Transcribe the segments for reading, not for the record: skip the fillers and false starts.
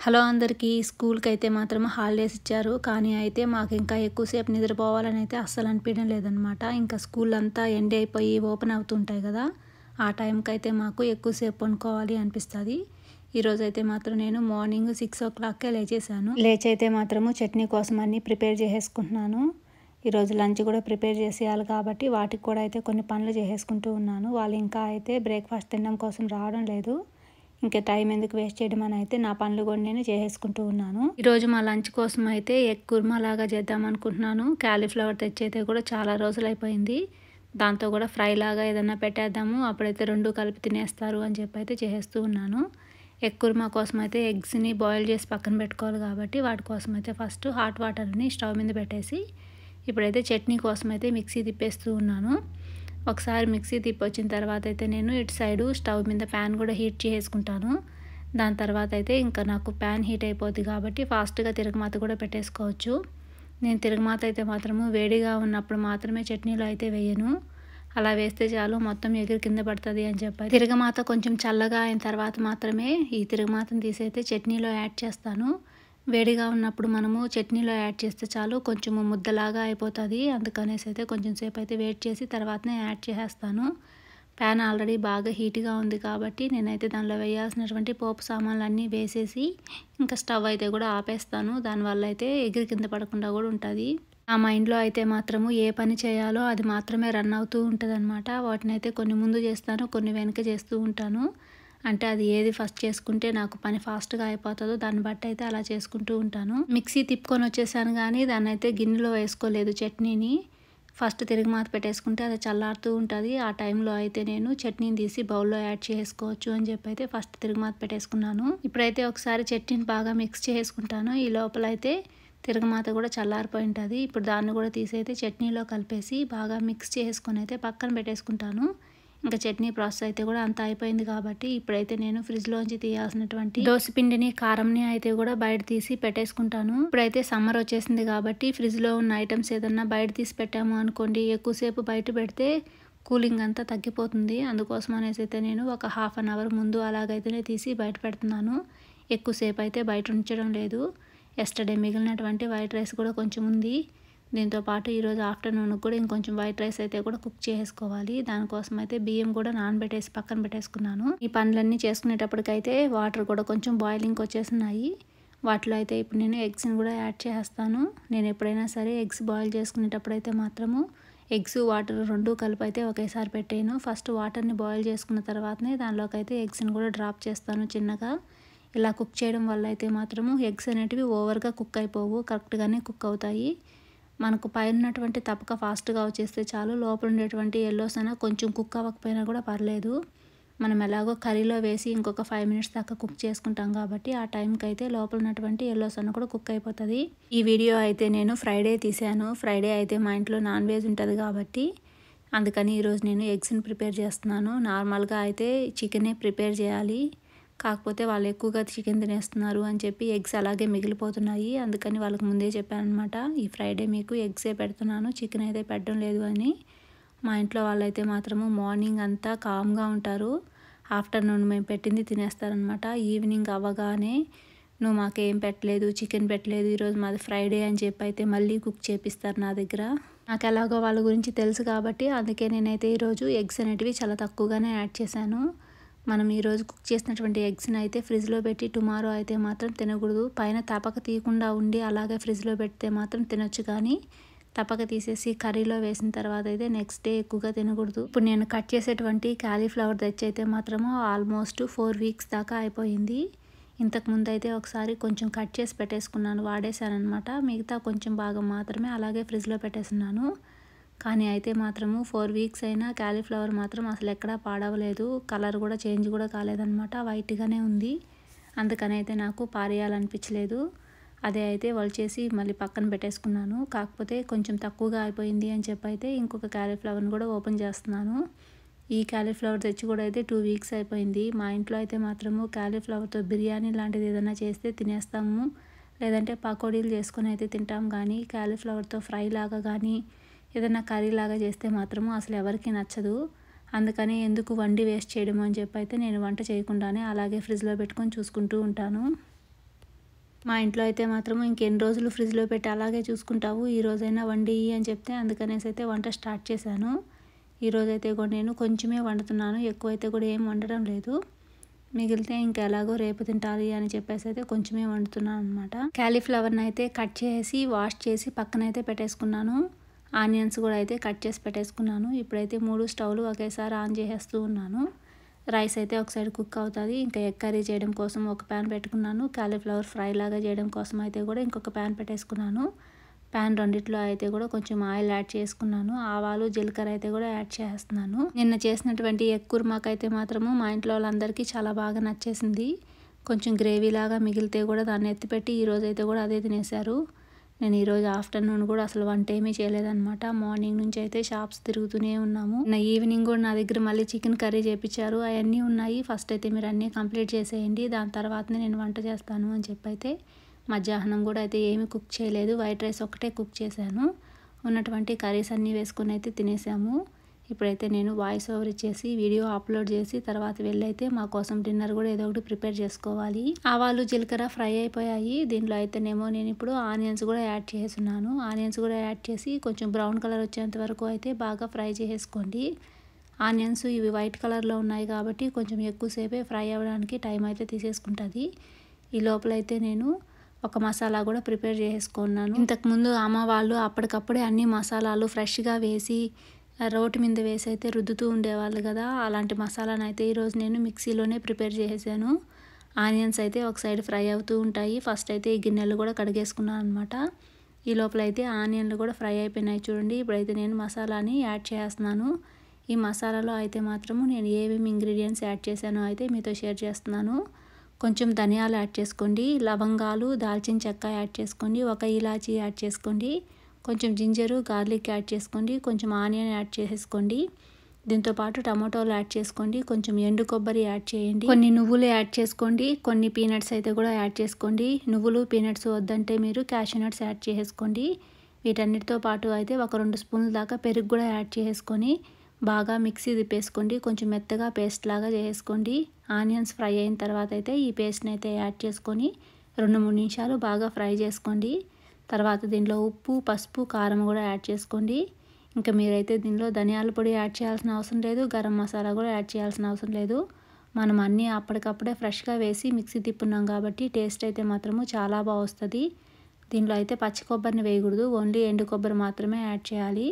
Hello అందరికీ. స్కూల్కి అయితే మాత్రం హాలిడేస్ ఇచ్చారు. కానీ అయితే మాకు ఇంకా ఎక్కువసేపు నిద్రపోవాలని అయితే అస్సలు అనిపించడం లేదనమాట. ఇంకా స్కూల్ అంతా ఎండ్ అయిపోయి ఓపెన్ అవుతుంటాయి కదా, ఆ టైంకి అయితే మాకు ఎక్కువసేపు పనుకోవాలి అనిపిస్తుంది. ఈరోజైతే మాత్రం నేను మార్నింగ్ 6 o'clockకే లేచేసాను. లేచైతే మాత్రము చట్నీ కోసం అన్నీ ప్రిపేర్ చేసేసుకుంటున్నాను. ఈరోజు లంచ్ కూడా ప్రిపేర్ చేసేయాలి కాబట్టి వాటికి కూడా అయితే కొన్ని పనులు చేసేసుకుంటూ ఉన్నాను. వాళ్ళు ఇంకా అయితే బ్రేక్ఫాస్ట్ తినడం కోసం రావడం లేదు. ఇంకా టైం ఎందుకు వేస్ట్ చేయడం అని అయితే నా పనులు కూడా నేను చేసేసుకుంటూ ఉన్నాను. ఈరోజు మా లంచ్ కోసం అయితే ఎగ్ కుర్మా లాగా చేద్దాం అనుకుంటున్నాను. క్యాలీఫ్లవర్ తెచ్చైతే కూడా చాలా రోజులు అయిపోయింది. దాంతో కూడా ఫ్రై లాగా ఏదైనా పెట్టేద్దాము, అప్పుడైతే రెండు కలిపి తినేస్తారు అని చెప్పి అయితే చేసేస్తూ ఉన్నాను. ఎగ్ కుర్మా కోసం అయితే ఎగ్స్ని బాయిల్ చేసి పక్కన పెట్టుకోవాలి కాబట్టి వాటి కోసం అయితే ఫస్ట్ హాట్ వాటర్ని స్టవ్ మీద పెట్టేసి ఇప్పుడైతే చట్నీ కోసం అయితే మిక్సీ తిప్పేస్తూ ఉన్నాను. ఒకసారి మిక్సీ తిప్పొచ్చిన తర్వాత అయితే నేను ఇటు సైడు స్టవ్ మీద ప్యాన్ కూడా హీట్ చేసుకుంటాను. దాని తర్వాత అయితే ఇంకా నాకు ప్యాన్ హీట్ అయిపోద్ది కాబట్టి ఫాస్ట్గా తిరగమాత కూడా పెట్టేసుకోవచ్చు. నేను తిరగమాత అయితే మాత్రము వేడిగా ఉన్నప్పుడు మాత్రమే చట్నీలో అయితే వేయను. అలా వేస్తే చాలు మొత్తం ఎగిరి కింద పడుతుంది అని చెప్పి తిరగమాత కొంచెం చల్లగా అయిన తర్వాత మాత్రమే ఈ తిరగమాతను తీసి అయితే చట్నీలో యాడ్ చేస్తాను. వేడిగా ఉన్నప్పుడు మనము చట్నీలో యాడ్ చేస్తే చాలు కొంచెము ముద్దలాగా అయిపోతుంది. అందుకనేసి అయితే కొంచెం సేపు అయితే వెయిట్ చేసి తర్వాతనే యాడ్ చేసేస్తాను. ప్యాన్ ఆల్రెడీ బాగా హీట్గా ఉంది కాబట్టి నేనైతే దానిలో వేయాల్సినటువంటి పోపు సామాన్లు అన్నీ వేసేసి ఇంకా స్టవ్ అయితే కూడా ఆపేస్తాను. దానివల్ల అయితే ఎగిరి కింద పడకుండా కూడా ఉంటుంది. నా మైండ్లో అయితే మాత్రము ఏ పని చేయాలో అది మాత్రమే రన్ అవుతూ ఉంటుంది అనమాట. వాటిని అయితే కొన్ని ముందు చేస్తాను, కొన్ని వెనక చేస్తూ ఉంటాను. అంటే అది ఏది ఫస్ట్ చేసుకుంటే నాకు పని ఫాస్ట్గా అయిపోతుందో దాన్ని బట్టి అయితే అలా చేసుకుంటూ ఉంటాను. మిక్సీ తిప్పుకొని వచ్చేసాను కానీ దాన్ని అయితే గిన్నెలో వేసుకోలేదు చట్నీని. ఫస్ట్ తిరగమాత పెట్టేసుకుంటే అది చల్లారుతూ ఉంటుంది. ఆ టైంలో అయితే నేను చట్నీని తీసి బౌల్లో యాడ్ చేసుకోవచ్చు అని చెప్పి అయితే ఫస్ట్ తిరగమాత పెట్టేసుకున్నాను. ఇప్పుడైతే ఒకసారి చట్నీని బాగా మిక్స్ చేసుకుంటాను. ఈ లోపల అయితే తిరగమాత కూడా చల్లారిపోయి ఉంటుంది. ఇప్పుడు దాన్ని కూడా తీసి అయితే చట్నీలో కలిపేసి బాగా మిక్స్ చేసుకొని అయితే పక్కన పెట్టేసుకుంటాను. ఇంకా చట్నీ ప్రాసెస్ అయితే కూడా అంతా అయిపోయింది కాబట్టి ఇప్పుడైతే నేను ఫ్రిడ్జ్లోంచి తీయాల్సినటువంటి దోసపిండిని కారంని అయితే కూడా బయట తీసి పెట్టేసుకుంటాను. ఇప్పుడైతే సమ్మర్ వచ్చేసింది కాబట్టి ఫ్రిడ్జ్లో ఉన్న ఐటమ్స్ ఏదన్నా బయట తీసి పెట్టాము అనుకోండి, ఎక్కువసేపు బయట పెడితే కూలింగ్ అంతా తగ్గిపోతుంది. అందుకోసం అనేసి అయితే నేను ఒక ½ an hour ముందు అలాగైతేనే తీసి బయట పెడుతున్నాను. ఎక్కువసేపు అయితే బయట ఉంచడం లేదు. ఎస్టర్డే మిగిలినటువంటి వైట్ రైస్ కూడా కొంచెం ఉంది. దీంతోపాటు ఈరోజు ఆఫ్టర్నూన్కి కూడా ఇంకొంచెం వైట్ రైస్ అయితే కూడా కుక్ చేసుకోవాలి. దానికోసం అయితే బియ్యం కూడా నానబెట్టేసి పక్కన పెట్టేసుకున్నాను. ఈ పనులన్నీ చేసుకునేటప్పటికైతే వాటర్ కూడా కొంచెం బాయిలింగ్కి వచ్చేస్తున్నాయి. వాటిలో అయితే ఇప్పుడు నేను ఎగ్స్ని కూడా యాడ్ చేస్తాను. నేను ఎప్పుడైనా సరే ఎగ్స్ బాయిల్ చేసుకునేటప్పుడు అయితే మాత్రము ఎగ్స్ వాటర్ రెండు కలిపి అయితే ఒకేసారి పెట్టాను. ఫస్ట్ వాటర్ని బాయిల్ చేసుకున్న తర్వాతనే దానిలోకి అయితే ఎగ్స్ని కూడా డ్రాప్ చేస్తాను చిన్నగా. ఇలా కుక్ చేయడం వల్ల అయితే మాత్రము ఎగ్స్ అనేటివి ఓవర్గా కుక్ అయిపోవు, కరెక్ట్గానే కుక్ అవుతాయి. మనకు పైన ఉన్నటువంటి తప్పక ఫాస్ట్గా వచ్చేస్తే చాలు, లోపల ఉండేటువంటి ఎల్లోస్ అయినా కొంచెం కుక్ అవ్వకపోయినా కూడా పర్లేదు. మనం ఎలాగో కర్రీలో వేసి ఇంకొక 5 minutes దాకా కుక్ చేసుకుంటాం కాబట్టి ఆ టైంకి అయితే లోపల ఉన్నటువంటి ఎల్లోస్ అన్న కూడా కుక్ అయిపోతుంది. ఈ వీడియో అయితే నేను ఫ్రైడే తీసాను. ఫ్రైడే అయితే మా ఇంట్లో నాన్ వెజ్ ఉంటుంది కాబట్టి అందుకని ఈరోజు నేను ఎగ్స్ని ప్రిపేర్ చేస్తున్నాను. నార్మల్గా అయితే చికెనే ప్రిపేర్ చేయాలి, కాకపోతే వాళ్ళు ఎక్కువగా చికెన్ తినేస్తున్నారు అని చెప్పి ఎగ్స్ అలాగే మిగిలిపోతున్నాయి. అందుకని వాళ్ళకి ముందే చెప్పాను అనమాట, ఈ ఫ్రైడే మీకు ఎగ్సే పెడుతున్నాను, చికెన్ అయితే పెట్టడం లేదు అని. మా ఇంట్లో వాళ్ళైతే మాత్రము మార్నింగ్ అంతా కామ్గా ఉంటారు. ఆఫ్టర్నూన్ మేము పెట్టింది తినేస్తారనమాట. ఈవినింగ్ అవ్వగానే నువ్వు మాకేం పెట్టలేదు, చికెన్ పెట్టలేదు, ఈరోజు మాది ఫ్రైడే అని చెప్పి అయితే మళ్ళీ కుక్ చేపిస్తారు నా దగ్గర. నాకు ఎలాగో వాళ్ళ గురించి తెలుసు కాబట్టి అందుకే నేనైతే ఈరోజు ఎగ్స్ అనేటివి చాలా తక్కువగానే యాడ్ చేశాను. మనం ఈరోజు కుక్ చేసినటువంటి ఎగ్స్ని అయితే ఫ్రిడ్జ్లో పెట్టి టుమారో అయితే మాత్రం తినకూడదు. పైన తపక తీయకుండా ఉండి అలాగే ఫ్రిడ్జ్లో పెడితే మాత్రం తినొచ్చు, కానీ తపక తీసేసి కర్రీలో వేసిన తర్వాత అయితే నెక్స్ట్ డే ఎక్కువగా తినకూడదు. ఇప్పుడు నేను కట్ చేసేటువంటి క్యాలీఫ్లవర్ తెచ్చి అయితే మాత్రము ఆల్మోస్ట్ 4 weeks దాకా అయిపోయింది. ఇంతకుముందు అయితే ఒకసారి కొంచెం కట్ చేసి పెట్టేసుకున్నాను, వాడేసాను అనమాట. మిగతా కొంచెం భాగం మాత్రమే అలాగే ఫ్రిడ్జ్లో పెట్టేస్తున్నాను. కానీ అయితే మాత్రము 4 weeks అయినా క్యాలీఫ్లవర్ మాత్రం అసలు ఎక్కడా పాడవలేదు. కలర్ కూడా చేంజ్ కూడా కాలేదన్నమాట, వైట్గానే ఉంది. అందుకని అయితే నాకు పారేయాలనిపించలేదు. అదే అయితే వలిచేసి మళ్ళీ పక్కన పెట్టేసుకున్నాను. కాకపోతే కొంచెం తక్కువగా అయిపోయింది అని చెప్పి అయితే ఇంకొక క్యాలీఫ్లవర్ని కూడా ఓపెన్ చేస్తున్నాను. ఈ క్యాలీఫ్లవర్ తెచ్చి కూడా అయితే 2 weeks అయిపోయింది. మా ఇంట్లో అయితే మాత్రము క్యాలీఫ్లవర్తో బిర్యానీ లాంటిది ఏదైనా చేస్తే తినేస్తాము, లేదంటే పకోడీలు చేసుకొని అయితే తింటాం. కానీ క్యాలీఫ్లవర్తో ఫ్రై లాగా కానీ ఏదైనా కర్రీ లాగా చేస్తే మాత్రము అసలు ఎవరికి నచ్చదు. అందుకని ఎందుకు వండి వేస్ట్ చేయడం అని చెప్పి అయితే నేను వంట చేయకుండానే అలాగే ఫ్రిడ్జ్లో పెట్టుకొని చూసుకుంటూ ఉంటాను. మా ఇంట్లో అయితే మాత్రం ఇంకెన్ని రోజులు ఫ్రిడ్జ్లో పెట్టి అలాగే చూసుకుంటావు, ఈ రోజైనా వండి అని చెప్తే అందుకనేసి అయితే వంట స్టార్ట్ చేశాను. ఈరోజైతే కూడా నేను కొంచెమే వండుతున్నాను, ఎక్కువైతే కూడా ఏం వండడం లేదు. మిగిలితే ఇంకా ఎలాగో రేపు తింటాలి అని చెప్పేసి అయితే కొంచెమే వండుతున్నాను అనమాట. క్యాలీఫ్లవర్ని అయితే కట్ చేసి వాష్ చేసి పక్కనైతే పెట్టేసుకున్నాను. ఆనియన్స్ కూడా అయితే కట్ చేసి పెట్టేసుకున్నాను. ఇప్పుడైతే 3 స్టవ్లు ఒకేసారి ఆన్ చేసేస్తూ ఉన్నాను. రైస్ అయితే ఒక సైడ్ కుక్ అవుతుంది. ఇంకా ఎగ్ కర్రీ చేయడం కోసం ఒక ప్యాన్ పెట్టుకున్నాను. క్యాలీఫ్లవర్ ఫ్రై లాగా చేయడం కోసం అయితే కూడా ఇంకొక ప్యాన్ పెట్టేసుకున్నాను. ప్యాన్ రెండిట్లో అయితే కూడా కొంచెం ఆయిల్ యాడ్ చేసుకున్నాను. ఆవాలు జీలకర్ర అయితే కూడా యాడ్ చేస్తున్నాను. నిన్న చేసినటువంటి ఎగ్ కుర్మాకి అయితే మాత్రము మా ఇంట్లో వాళ్ళందరికీ చాలా బాగా నచ్చేసింది. కొంచెం గ్రేవీ లాగా మిగిలితే కూడా దాన్ని ఎత్తిపెట్టి ఈరోజు అయితే కూడా అదే తినేశారు. నేను ఈరోజు ఆఫ్టర్నూన్ కూడా అసలు వంట ఏమీ చేయలేదన్నమాట. మార్నింగ్ నుంచి అయితే షాప్స్ తిరుగుతూనే ఉన్నాము. నా ఈవినింగ్ కూడా నా దగ్గర మళ్ళీ చికెన్ కర్రీ చేయించారు. అవన్నీ ఉన్నాయి. ఫస్ట్ అయితే మీరు అన్నీ కంప్లీట్ చేసేయండి, దాని తర్వాతనే నేను వంట చేస్తాను అని చెప్పి అయితే మధ్యాహ్నం కూడా అయితే ఏమీ కుక్ చేయలేదు. వైట్ రైస్ ఒకటే కుక్ చేశాను. ఉన్నటువంటి కర్రీస్ అన్నీ వేసుకొని అయితే తినేసాము. ఇప్పుడైతే నేను వాయిస్ ఓవర్ ఇచ్చేసి వీడియో అప్లోడ్ చేసి తర్వాత వెళ్ళైతే మా కోసం డిన్నర్ కూడా ఏదో ఒకటి ప్రిపేర్ చేసుకోవాలి. ఆవాలు జీలకర్ర ఫ్రై అయిపోయాయి. దీంట్లో అయితేనేమో నేను ఇప్పుడు ఆనియన్స్ కూడా యాడ్ చేస్తున్నాను. ఆనియన్స్ కూడా యాడ్ చేసి కొంచెం బ్రౌన్ కలర్ వచ్చేంత వరకు అయితే బాగా ఫ్రై చేసుకోండి. ఆనియన్స్ ఇవి వైట్ కలర్లో ఉన్నాయి కాబట్టి కొంచెం ఎక్కువసేపే ఫ్రై అవ్వడానికి టైం అయితే తీసేసుకుంటుంది. ఈ లోపలైతే నేను ఒక మసాలా కూడా ప్రిపేర్ చేసుకున్నాను. ఇంతకుముందు అమ్మ వాళ్ళు అప్పటికప్పుడే అన్ని మసాలాలు ఫ్రెష్గా వేసి రోటి మీద వేసి అయితే రుద్దుతూ ఉండేవాళ్ళు కదా, అలాంటి మసాలాను అయితే ఈరోజు నేను మిక్సీలోనే ప్రిపేర్ చేసేసాను. ఆనియన్స్ అయితే ఒక సైడ్ ఫ్రై అవుతూ ఉంటాయి. ఫస్ట్ అయితే ఈ గిన్నెలు కూడా కడిగేసుకున్నాను అనమాట. ఈ లోపల అయితే ఆనియన్లు కూడా ఫ్రై అయిపోయినాయి చూడండి. ఇప్పుడైతే నేను మసాలాని యాడ్ చేస్తున్నాను. ఈ మసాలాలో అయితే మాత్రము నేను ఏమేమి ఇంగ్రీడియంట్స్ యాడ్ చేశానో అయితే మీతో షేర్ చేస్తున్నాను. కొంచెం ధనియాలు యాడ్ చేసుకోండి, లవంగాలు దాల్చిన చెక్క యాడ్ చేసుకోండి, ఒక ఇలాచీ యాడ్ చేసుకోండి, కొంచెం జింజరు గార్లిక్ యాడ్ చేసుకోండి, కొంచెం ఆనియన్ యాడ్ చేసేసుకోండి. దీంతోపాటు టమాటోలు యాడ్ చేసుకోండి, కొంచెం ఎండు కొబ్బరి యాడ్ చేయండి, కొన్ని నువ్వులు యాడ్ చేసుకోండి, కొన్ని పీనట్స్ అయితే కూడా యాడ్ చేసుకోండి. నువ్వులు పీనట్స్ వద్దంటే మీరు క్యాషూ నట్స్ యాడ్ చేసుకోండి. వీటన్నిటితో పాటు అయితే ఒక 2 స్పూన్ల దాకా పెరుగు కూడా యాడ్ చేసుకొని బాగా మిక్సీ తిప్పేసుకోండి. కొంచెం మెత్తగా పేస్ట్ లాగా చేసుకోండి. ఆనియన్స్ ఫ్రై అయిన తర్వాత అయితే ఈ పేస్ట్ని అయితే యాడ్ చేసుకొని 2-3 నిమిషాలు బాగా ఫ్రై చేసుకోండి. తర్వాత దీనిలో ఉప్పు పసుపు కారం కూడా యాడ్ చేసుకోండి. ఇంకా మీరైతే దీనిలో ధనియాల పొడి యాడ్ చేయాల్సిన అవసరం లేదు, గరం మసాలా కూడా యాడ్ చేయాల్సిన అవసరం లేదు. మనం అన్నీ అప్పటికప్పుడే ఫ్రెష్గా వేసి మిక్సీ తిప్పున్నాం కాబట్టి టేస్ట్ అయితే మాత్రము చాలా బాగా వస్తుంది. దీనిలో అయితే పచ్చి కొబ్బరిని వేయకూడదు, ఓన్లీ ఎండు కొబ్బరి మాత్రమే యాడ్ చేయాలి.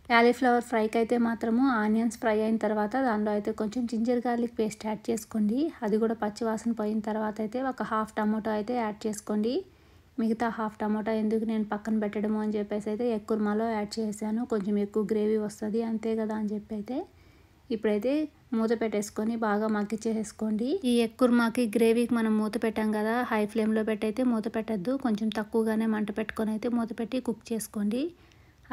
క్యాలీఫ్లవర్ ఫ్రైకి అయితే మాత్రము ఆనియన్స్ ఫ్రై అయిన తర్వాత దానిలో అయితే కొంచెం జింజర్ గార్లిక్ పేస్ట్ యాడ్ చేసుకోండి. అది కూడా పచ్చి వాసన పోయిన తర్వాత అయితే ఒక హాఫ్ టమాటో అయితే యాడ్ చేసుకోండి. మిగతా హాఫ్ టమాటా ఎందుకు నేను పక్కన పెట్టడము అని చెప్పేసి అయితే ఎగ్ కుర్మాలో యాడ్ చేశాను. కొంచెం ఎక్కువ గ్రేవీ వస్తుంది అంతే కదా అని చెప్పి అయితే ఇప్పుడైతే మూత పెట్టేసుకొని బాగా మగ్గిచ్చేసుకోండి. ఈ ఎగ్ కుర్మాకి గ్రేవీకి మనం మూత పెట్టాం కదా, హై ఫ్లేమ్లో పెట్టయితే మూత పెట్టద్దు, కొంచెం తక్కువగానే మంట పెట్టుకొని అయితే మూత పెట్టి కుక్ చేసుకోండి.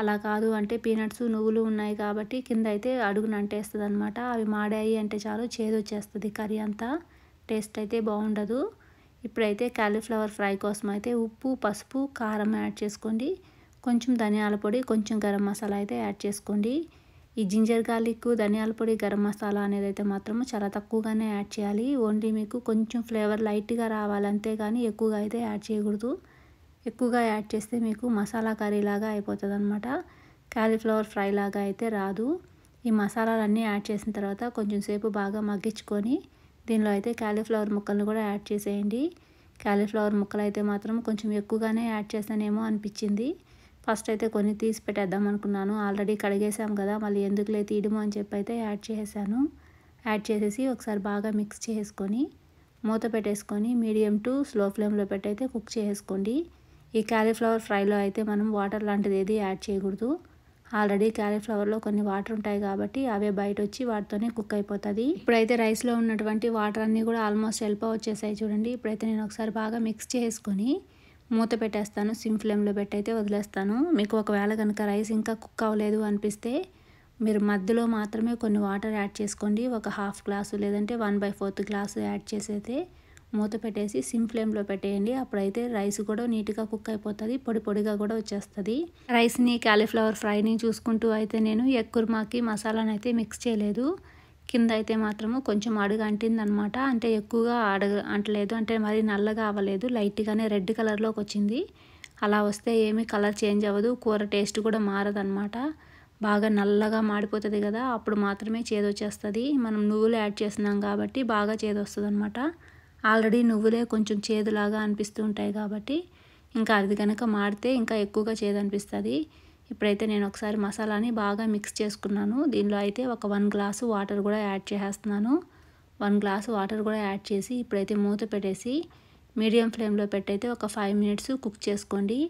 అలా కాదు అంటే పీనట్స్ నువ్వులు ఉన్నాయి కాబట్టి కింద అయితే అడుగున అంటేస్తుంది అనమాట. అవి మాడాయి అంటే చాలు చేదు వచ్చేస్తుంది, కర్రీ అంతా టేస్ట్ అయితే బాగుండదు. ఇప్పుడైతే క్యాలీఫ్లవర్ ఫ్రై కోసం అయితే ఉప్పు పసుపు కారం యాడ్ చేసుకోండి, కొంచెం ధనియాల పొడి కొంచెం గరం మసాలా అయితే యాడ్ చేసుకోండి. ఈ జింజర్ గార్లిక్ ధనియాల పొడి గరం మసాలా అనేది అయితే మాత్రం చాలా తక్కువగానే యాడ్ చేయాలి. ఓన్లీ మీకు కొంచెం ఫ్లేవర్ లైట్గా రావాలంతే కానీ ఎక్కువగా అయితే యాడ్ చేయకూడదు. ఎక్కువగా యాడ్ చేస్తే మీకు మసాలా కర్రీ లాగా అయిపోతుంది అనమాట, క్యాలీఫ్లవర్ ఫ్రై లాగా అయితే రాదు. ఈ మసాలాలన్నీ యాడ్ చేసిన తర్వాత కొంచెం సేపు బాగా మగ్గించుకొని దీనిలో అయితే క్యాలీఫ్లవర్ ముక్కలను కూడా యాడ్ చేసేయండి. క్యాలీఫ్లవర్ ముక్కలు అయితే మాత్రం కొంచెం ఎక్కువగానే యాడ్ చేస్తానేమో అనిపించింది. ఫస్ట్ అయితే కొన్ని తీసి పెట్టేద్దాం అనుకున్నాను, ఆల్రెడీ కడిగేసాం కదా, మళ్ళీ ఎందుకులే తీయడము అని చెప్పి అయితే యాడ్ చేసేసాను. యాడ్ చేసేసి ఒకసారి బాగా మిక్స్ చేసుకొని మూత పెట్టేసుకొని మీడియం టు స్లో ఫ్లేమ్లో పెట్టయితే కుక్ చేసుకోండి. ఈ క్యాలీఫ్లవర్ ఫ్రైలో అయితే మనం వాటర్ లాంటిది ఏది యాడ్ చేయకూడదు. ఆల్రెడీ క్యాలీఫ్లవర్లో కొన్ని వాటర్ ఉంటాయి కాబట్టి అవే బయట వచ్చి వాటితోనే కుక్ అయిపోతుంది. ఇప్పుడైతే రైస్లో ఉన్నటువంటి వాటర్ అన్నీ కూడా ఆల్మోస్ట్ వచ్చేసాయి చూడండి. ఇప్పుడైతే నేను ఒకసారి బాగా మిక్స్ చేసుకొని మూత పెట్టేస్తాను, సిమ్ ఫ్లేమ్లో పెట్టయితే వదిలేస్తాను. మీకు ఒకవేళ కనుక రైస్ ఇంకా కుక్ అవ్వలేదు అనిపిస్తే మీరు మధ్యలో మాత్రమే కొన్ని వాటర్ యాడ్ చేసుకోండి. ఒక హాఫ్ గ్లాసు లేదంటే 1/4 గ్లాసు యాడ్ చేసైతే మూత పెట్టేసి సిమ్ ఫ్లేమ్లో పెట్టేయండి. అప్పుడైతే రైస్ కూడా నీట్గా కుక్ అయిపోతుంది, పొడి పొడిగా కూడా వచ్చేస్తుంది. రైస్ని క్యాలీఫ్లవర్ ఫ్రైని చూసుకుంటూ అయితే నేను ఎగ్ కుర్మాకి మసాలాను అయితే మిక్స్ చేయలేదు. కింద అయితే మాత్రము కొంచెం అడుగు అంటిందనమాట. అంటే ఎక్కువగా అడుగు అంటలేదు, అంటే మరీ నల్లగా అవ్వలేదు, లైట్గానే రెడ్ కలర్లోకి వచ్చింది. అలా వస్తే ఏమీ కలర్ చేంజ్ అవ్వదు, కూర టేస్ట్ కూడా మారదనమాట. బాగా నల్లగా మాడిపోతుంది కదా, అప్పుడు మాత్రమే చేదొచ్చేస్తుంది. మనం నువ్వులు యాడ్ చేస్తున్నాం కాబట్టి బాగా చేదొస్తుంది అనమాట. ఆల్రెడీ నువ్వులే కొంచెం చేదులాగా అనిపిస్తూ ఉంటాయి కాబట్టి ఇంకా అది కనుక మాడితే ఇంకా ఎక్కువగా చేదనిపిస్తుంది. ఇప్పుడైతే నేను ఒకసారి మసాలాని బాగా మిక్స్ చేసుకున్నాను. దీనిలో అయితే ఒక 1 గ్లాసు వాటర్ కూడా యాడ్ చేసేస్తున్నాను. 1 గ్లాసు వాటర్ కూడా యాడ్ చేసి ఇప్పుడైతే మూత పెట్టేసి మీడియం ఫ్లేమ్లో పెట్టయితే ఒక 5 మినిట్స్ కుక్ చేసుకోండి.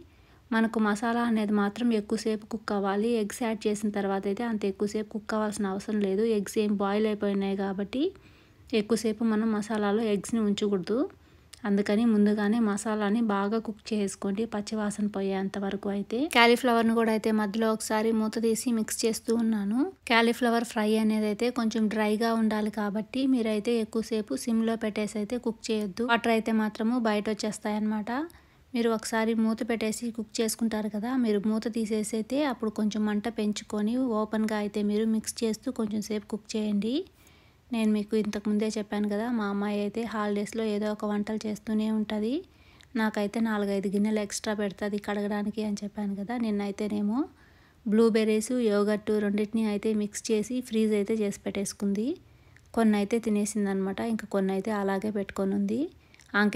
మనకు మసాలా అనేది మాత్రం ఎక్కువసేపు కుక్ అవ్వాలి. ఎగ్స్ యాడ్ చేసిన తర్వాత అయితే అంత ఎక్కువసేపు కుక్ అవ్వాల్సిన అవసరం లేదు. ఎగ్స్ ఏం బాయిల్ అయిపోయినాయి కాబట్టి ఎక్కువసేపు మనం మసాలాలో ఎగ్స్ని ఉంచకూడదు. అందుకని ముందుగానే మసాలాని బాగా కుక్ చేసుకోండి, పచ్చివాసన పోయేంత వరకు. అయితే క్యాలీఫ్లవర్ని కూడా అయితే మధ్యలో ఒకసారి మూత తీసి మిక్స్ చేస్తూ ఉన్నాను. క్యాలీఫ్లవర్ ఫ్రై అనేది అయితే కొంచెం డ్రైగా ఉండాలి కాబట్టి మీరైతే ఎక్కువసేపు సిమ్లో పెట్టేసి అయితే కుక్ చేయొద్దు. వాటర్ అయితే మాత్రము బయట వచ్చేస్తాయి అన్నమాట. మీరు ఒకసారి మూత పెట్టేసి కుక్ చేసుకుంటారు కదా, మీరు మూత తీసేసి అయితే అప్పుడు కొంచెం మంట పెంచుకొని ఓపెన్గా అయితే మీరు మిక్స్ చేస్తూ కొంచెం సేపు కుక్ చేయండి. నేను మీకు ఇంతకుముందే చెప్పాను కదా, మా అమ్మాయి అయితే హాలిడేస్లో ఏదో ఒక వంటలు చేస్తూనే ఉంటుంది. నాకైతే 4-5 గిన్నెలు ఎక్స్ట్రా పెడుతుంది కడగడానికి అని చెప్పాను కదా. నిన్నైతేనేమో బ్లూబెర్రీస్, యోగర్ట్ రెండింటిని అయితే మిక్స్ చేసి ఫ్రీజ్ అయితే చేసి పెట్టేసుకుంది. కొన్ని అయితే తినేసిందనమాట, ఇంకా కొన్ని అయితే అలాగే పెట్టుకొని ఉంది.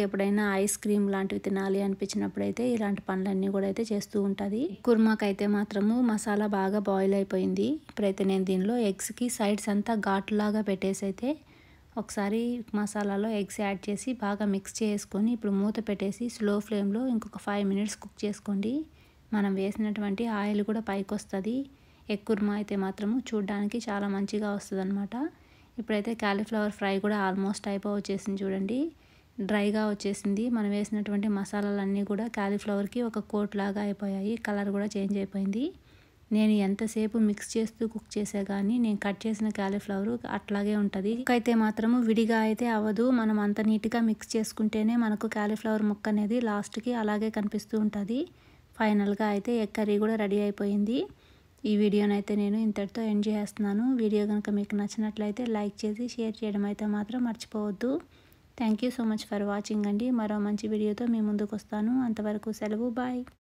ఎప్పుడైనా ఐస్ క్రీమ్ లాంటివి తినాలి అనిపించినప్పుడైతే ఇలాంటి పనులన్నీ కూడా అయితే చేస్తూ ఉంటుంది. కుర్మాకైతే మాత్రము మసాలా బాగా బాయిల్ అయిపోయింది. ఇప్పుడైతే నేను దీనిలో ఎగ్స్కి సైడ్స్ అంతా ఘాటులాగా పెట్టేసి అయితే ఒకసారి మసాలాలో ఎగ్స్ యాడ్ చేసి బాగా మిక్స్ చేసుకొని ఇప్పుడు మూత పెట్టేసి స్లో ఫ్లేమ్లో ఇంకొక 5 మినిట్స్ కుక్ చేసుకోండి. మనం వేసినటువంటి ఆయిల్ కూడా పైకి వస్తుంది. ఎగ్ కుర్మా అయితే మాత్రము చూడడానికి చాలా మంచిగా వస్తుంది అనమాట. ఇప్పుడైతే కాలీఫ్లవర్ ఫ్రై కూడా ఆల్మోస్ట్ వచ్చేసింది చూడండి, డ్రైగా వచ్చేసింది. మనం వేసినటువంటి మసాలాలన్నీ కూడా కాలీఫ్లవర్కి ఒక కోట్ లాగా అయిపోయాయి, కలర్ కూడా చేంజ్ అయిపోయింది. నేను ఎంతసేపు మిక్స్ చేస్తూ కుక్ చేసే కానీ నేను కట్ చేసిన కాలీఫ్లవర్ అట్లాగే ఉంటుంది. అయితే మాత్రము విడిగా అయితే అవ్వదు. మనం అంత నీట్గా మిక్స్ చేసుకుంటేనే మనకు కాలీఫ్లవర్ ముక్క అనేది లాస్ట్కి అలాగే కనిపిస్తూ ఉంటుంది. ఫైనల్గా అయితే ఎగ్ కర్రీ కూడా రెడీ అయిపోయింది. ఈ వీడియోనైతే నేను ఇంతటితో ఎండ్ చేస్తున్నాను. వీడియో కనుక మీకు నచ్చినట్లయితే లైక్ చేసి షేర్ చేయడం అయితే మాత్రం మర్చిపోవద్దు. Thank you so much for watching అండి. మరో మంచి వీడియోతో మీ ముందుకు వస్తాను. అంతవరకు సెలవు, బాయ్.